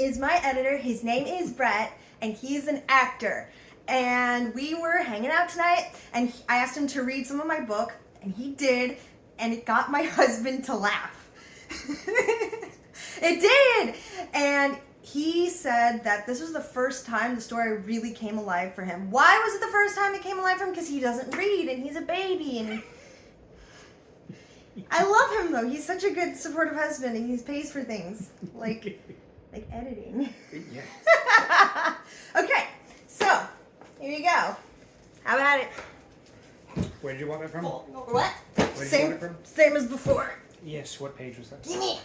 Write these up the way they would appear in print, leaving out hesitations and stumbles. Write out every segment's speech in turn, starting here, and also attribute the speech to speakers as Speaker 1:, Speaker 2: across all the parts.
Speaker 1: is my editor. His name is Brett, and he's an actor. And we were hanging out tonight, and I asked him to read some of my book, and he did, and it got my husband to laugh. It did! And he said that this was the first time the story really came alive for him. Why was it the first time it came alive for him? Because he doesn't read, and he's a baby, and I love him though. He's such a good, supportive husband, and he pays for things like editing.
Speaker 2: Yeah.
Speaker 1: Okay, so here you go. How about it?
Speaker 2: Where did you want that from?
Speaker 1: What?
Speaker 2: Where did you want it from?
Speaker 1: Same as before.
Speaker 2: Yes, what page was that?
Speaker 1: Gimme.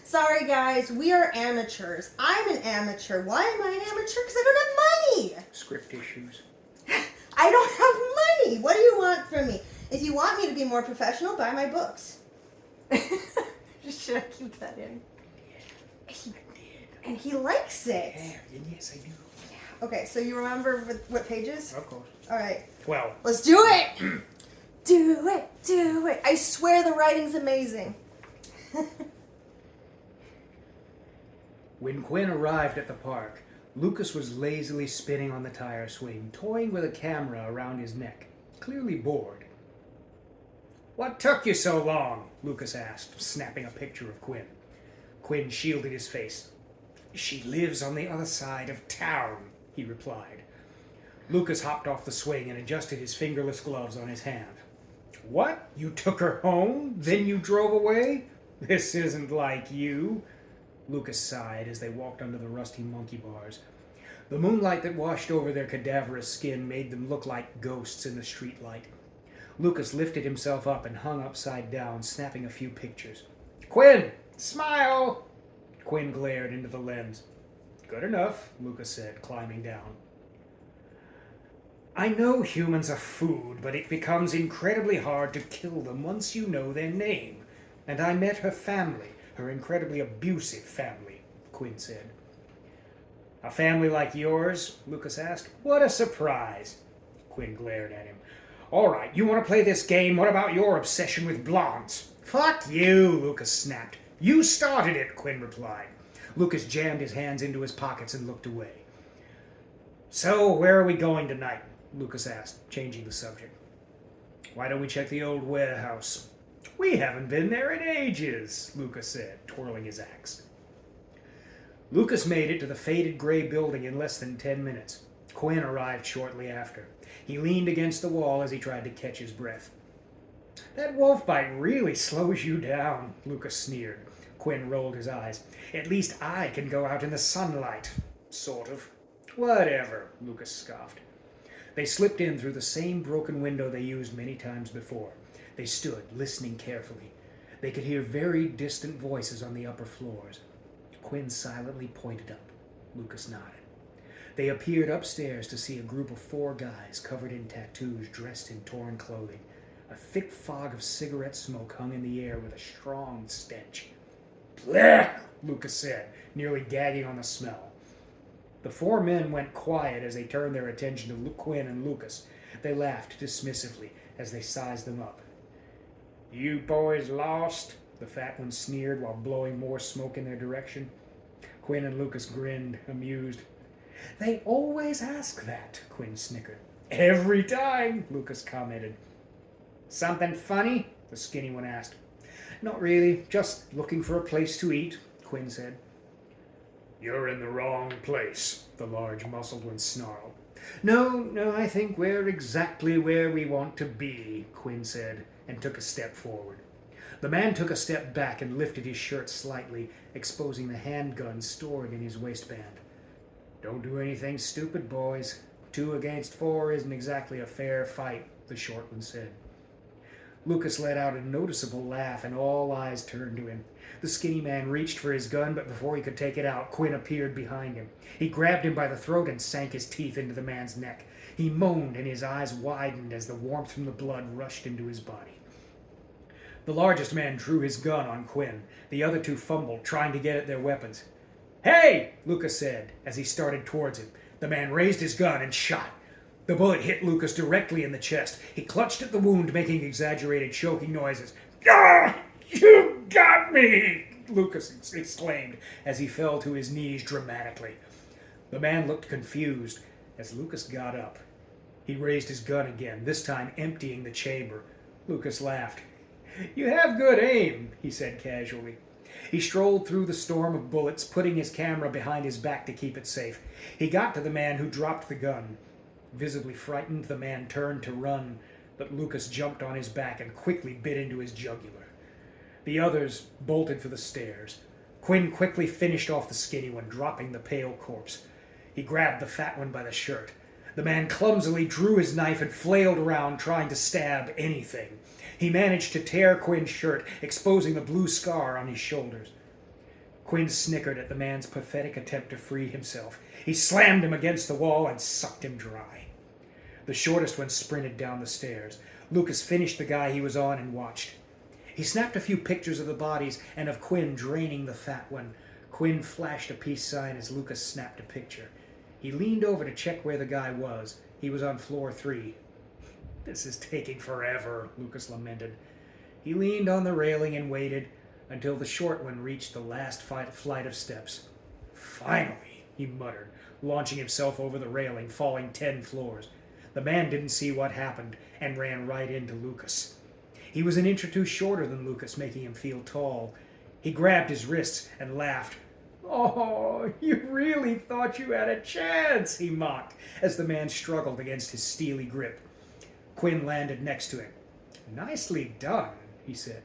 Speaker 1: Sorry guys, we are amateurs. I'm an amateur. Why am I an amateur? Because I don't have money.
Speaker 2: Script issues.
Speaker 1: I don't have money. What do you want from me? If you want me to be more professional, buy my books. Should I keep that in?
Speaker 2: I did.
Speaker 1: And he likes it.
Speaker 2: Yeah, yes, I do.
Speaker 1: Okay, so you remember what pages?
Speaker 2: Of course.
Speaker 1: All right.
Speaker 2: 12.
Speaker 1: Let's do it. Do it. Do it. I swear the writing's amazing.
Speaker 2: When Quinn arrived at the park, Lucas was lazily spinning on the tire swing, toying with a camera around his neck, clearly bored. "What took you so long?" Lucas asked, snapping a picture of Quinn. Quinn shielded his face. "She lives on the other side of town," he replied. Lucas hopped off the swing and adjusted his fingerless gloves on his hand. "What? You took her home? Then you drove away? This isn't like you." Lucas sighed as they walked under the rusty monkey bars. The moonlight that washed over their cadaverous skin made them look like ghosts in the streetlight. Lucas lifted himself up and hung upside down, snapping a few pictures. "Quinn, smile!" Quinn glared into the lens. "Good enough," Lucas said, climbing down. "I know humans are food, but it becomes incredibly hard to kill them once you know their name. And I met her family, her incredibly abusive family," Quinn said. "A family like yours?" Lucas asked. "What a surprise." Quinn glared at him. "All right, you want to play this game? What about your obsession with blondes?" "Fuck you," Lucas snapped. "You started it," Quinn replied. Lucas jammed his hands into his pockets and looked away. "So, where are we going tonight?" Lucas asked, changing the subject. "Why don't we check the old warehouse?" "We haven't been there in ages," Lucas said, twirling his axe. Lucas made it to the faded gray building in less than 10 minutes. Quinn arrived shortly after. He leaned against the wall as he tried to catch his breath. "That wolf bite really slows you down," Lucas sneered. Quinn rolled his eyes. "At least I can go out in the sunlight. Sort of." "Whatever," Lucas scoffed. They slipped in through the same broken window they used many times before. They stood, listening carefully. They could hear very distant voices on the upper floors. Quinn silently pointed up. Lucas nodded. They appeared upstairs to see a group of 4 guys covered in tattoos, dressed in torn clothing. A thick fog of cigarette smoke hung in the air with a strong stench. "Blech!" Lucas said, nearly gagging on the smell. The 4 men went quiet as they turned their attention to Quinn and Lucas. They laughed dismissively as they sized them up. "You boys lost?" the fat one sneered while blowing more smoke in their direction. Quinn and Lucas grinned, amused. "They always ask that," Quinn snickered. "Every time," Lucas commented. "Something funny?" the skinny one asked. "Not really, just looking for a place to eat," Quinn said. "You're in the wrong place," the large muscled one snarled. No, I think we're exactly where we want to be," Quinn said, and took a step forward. The man took a step back and lifted his shirt slightly, exposing the handgun stored in his waistband. "Don't do anything stupid, boys. 2 against 4 isn't exactly a fair fight," the short one said. Lucas let out a noticeable laugh, and all eyes turned to him. The skinny man reached for his gun, but before he could take it out, Quinn appeared behind him. He grabbed him by the throat and sank his teeth into the man's neck. He moaned, and his eyes widened as the warmth from the blood rushed into his body. The largest man drew his gun on Quinn. The other 2 fumbled, trying to get at their weapons. "Hey!" Lucas said, as he started towards him. The man raised his gun and shot. The bullet hit Lucas directly in the chest. He clutched at the wound, making exaggerated, choking noises. "Ah! You got me!" Lucas exclaimed as he fell to his knees dramatically. The man looked confused as Lucas got up. He raised his gun again, this time emptying the chamber. Lucas laughed. "You have good aim," he said casually. He strolled through the storm of bullets, putting his camera behind his back to keep it safe. He got to the man who dropped the gun. Visibly frightened, the man turned to run, but Lucas jumped on his back and quickly bit into his jugular. The others bolted for the stairs. Quinn quickly finished off the skinny one, dropping the pale corpse. He grabbed the fat one by the shirt. The man clumsily drew his knife and flailed around, trying to stab anything. He managed to tear Quinn's shirt, exposing the blue scar on his shoulders. Quinn snickered at the man's pathetic attempt to free himself. He slammed him against the wall and sucked him dry. The shortest one sprinted down the stairs. Lucas finished the guy he was on and watched. He snapped a few pictures of the bodies and of Quinn draining the fat one. Quinn flashed a peace sign as Lucas snapped a picture. He leaned over to check where the guy was. He was on floor 3. "This is taking forever," Lucas lamented. He leaned on the railing and waited until the short one reached the last flight of steps. "Finally," he muttered, launching himself over the railing, falling 10 floors. The man didn't see what happened and ran right into Lucas. He was an inch or two shorter than Lucas, making him feel tall. He grabbed his wrists and laughed. "Oh, you really thought you had a chance," he mocked, as the man struggled against his steely grip. Quinn landed next to him. "Nicely done," he said.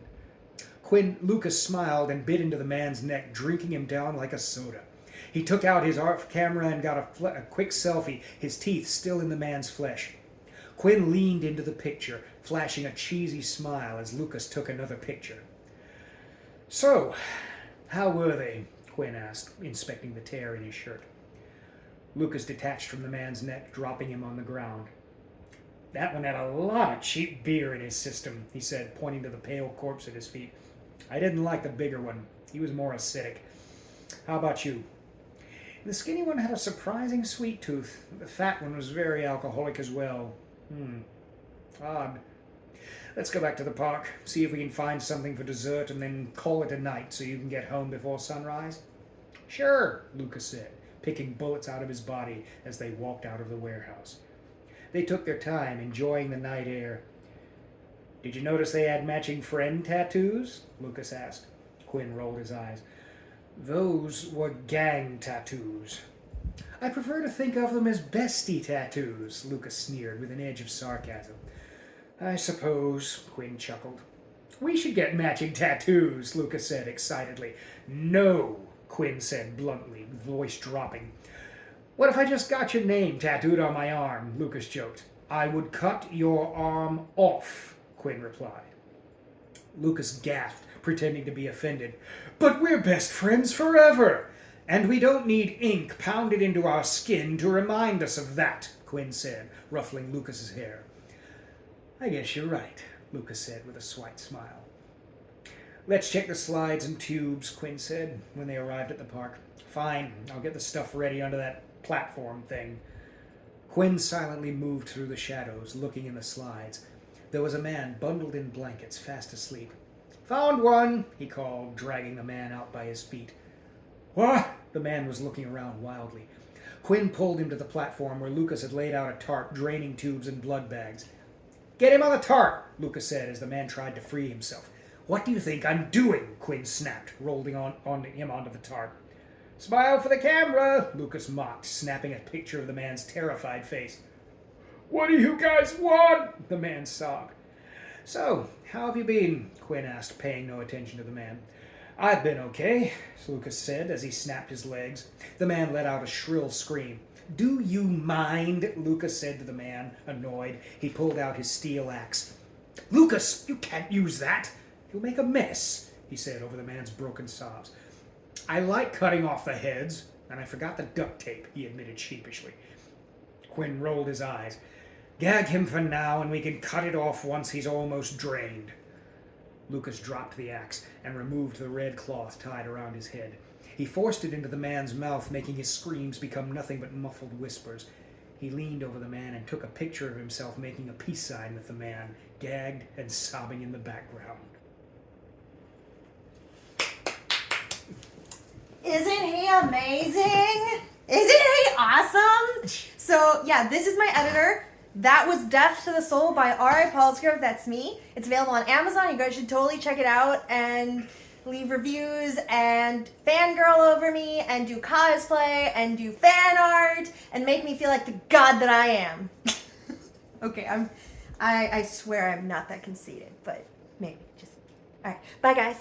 Speaker 2: Lucas smiled and bit into the man's neck, drinking him down like a soda. He took out his ARF camera and got a quick selfie, his teeth still in the man's flesh. Quinn leaned into the picture, flashing a cheesy smile as Lucas took another picture. "So, how were they?" Quinn asked, inspecting the tear in his shirt. Lucas detached from the man's neck, dropping him on the ground. "That one had a lot of cheap beer in his system," he said, pointing to the pale corpse at his feet. "I didn't like the bigger one. He was more acidic. How about you?" "The skinny one had a surprising sweet tooth. The fat one was very alcoholic as well." Odd. Let's go back to the park, see if we can find something for dessert, and then call it a night so you can get home before sunrise." "Sure," Lucas said, picking bullets out of his body as they walked out of the warehouse. They took their time, enjoying the night air. "Did you notice they had matching friend tattoos?" Lucas asked. Quinn rolled his eyes. "Those were gang tattoos." "I prefer to think of them as bestie tattoos," Lucas sneered with an edge of sarcasm. "I suppose," Quinn chuckled. "We should get matching tattoos," Lucas said excitedly. "No," Quinn said bluntly, voice dropping. "What if I just got your name tattooed on my arm?" Lucas joked. "I would cut your arm off," Quinn replied. Lucas gasped, pretending to be offended. "But we're best friends forever!" "And we don't need ink pounded into our skin to remind us of that," Quinn said, ruffling Lucas's hair. "I guess you're right," Lucas said with a slight smile. "Let's check the slides and tubes," Quinn said when they arrived at the park. "Fine, I'll get the stuff ready under that platform thing." Quinn silently moved through the shadows, looking in the slides. There was a man bundled in blankets, fast asleep. "Found one," he called, dragging the man out by his feet. "What?" The man was looking around wildly. Quinn pulled him to the platform where Lucas had laid out a tarp, draining tubes and blood bags. "Get him on the tarp," Lucas said as the man tried to free himself. "What do you think I'm doing?" Quinn snapped, rolling him onto the tarp. "Smile for the camera," Lucas mocked, snapping a picture of the man's terrified face. "What do you guys want?" the man sobbed. "So, how have you been?" Quinn asked, paying no attention to the man. "I've been okay," Lucas said as he snapped his legs. The man let out a shrill scream. "Do you mind?" Lucas said to the man, annoyed. He pulled out his steel axe. "Lucas, you can't use that. You'll make a mess," he said over the man's broken sobs. "I like cutting off the heads, and I forgot the duct tape," he admitted sheepishly. Quinn rolled his eyes. "Gag him for now, and we can cut it off once he's almost drained." Lucas dropped the axe and removed the red cloth tied around his head. He forced it into the man's mouth, making his screams become nothing but muffled whispers. He leaned over the man and took a picture of himself making a peace sign with the man, gagged and sobbing in the background.
Speaker 1: amazing? Isn't he awesome? So yeah, this is my editor. That was Death to the Soul by R.I. Palsgrove. That's me. It's available on Amazon. You guys should totally check it out and leave reviews and fangirl over me and do cosplay and do fan art and make me feel like the god that I am. Okay, I swear I'm not that conceited, but maybe just. All right, bye guys.